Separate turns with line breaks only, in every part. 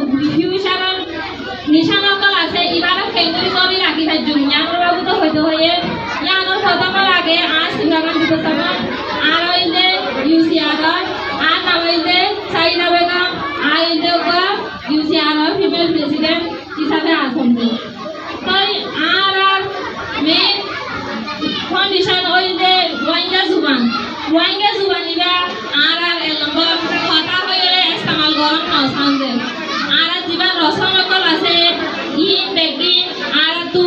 ফিউচাৰৰ নিশানকল আছে ইবাৰ খেলুৱৈ কৰি ৰাখি থাকোঁ ইয়াৰ বাবুতো হয়তো হয়ে ইয়াৰ খতমৰ আগে আজ সিংহাগান দিবসনত আর হইলে ইউসিআর আর নাম হইলে সাইনা বেগম আর হইলে ইউসিআর ফিমেল প্রেসিডেন্ট হিসাবে আসন তাই আর মেন কন্ডিশন হইলে রোহিঙ্গা জুবান ইবা আর এল নম্বর কথা হইলে ইস্তেমাল গরম নসান্দে আর জীবন রসনকল আছে ইন বেগিন আর তু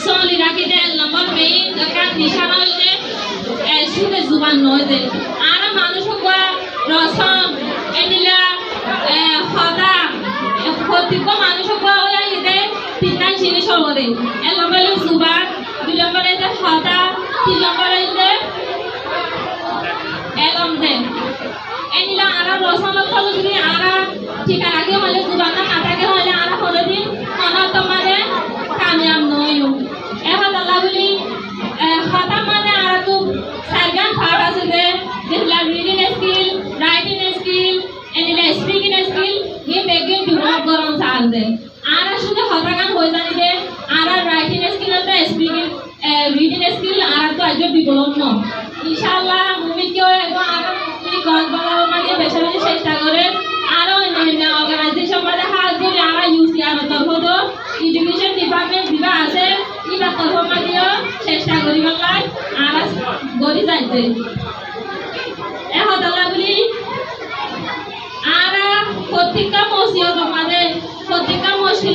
সলি রাখি দে এল নম্বর মেইন দরকার নিশান হইলে সুদে জুবান নয় দে আর মানুষ কোয়া রসম এনিলা হদা ক্ষতিক মানুষ কোয়া ওই আইদে তিনটা জিনিস হবে এল নম্বর জুবান দুই নম্বরে দে হদা তিন নম্বরে দে এলম দে এনিলা আর রসম কল যদি আর ঠিক আগে হলে জুবান না থাকে হলে আর কোনদিন মন তোমারে কামিয়াব নয় এখন আল্লাহ বলি হদা মানে আর তো সাইগান ফাট আছে যে যেগুলা রিডিং স্কিল রাইটিং স্কিল এনিলা স্পিকিং স্কিল ये বেগিন ডেভেলপ করন চালছে আর শুধু হদাগান হয়ে জানি যে আর রাইটিং স্কিল আর স্পিকিং রিডিং স্কিল আর তো আজ ডেভেলপ ন ইনশাআল্লাহ মুমিন কেও এবং আর মুমিন গল্প বলার মানে বেশি বেশি চেষ্টা করে আর অন্যান্য অর্গানাইজেশন মানে হাত ধরে আর ইউসিআর তরফ তো এডুকেশন ডিপার্টমেন্ট দিবা আছে ইবা তরফ মানেও চেষ্টা করিব লাগে আর গড়ি যাইতে এহদালা বলি আর প্রত্যেকটা মসজিদ আমাদের প্রত্যেকটা মসজিদ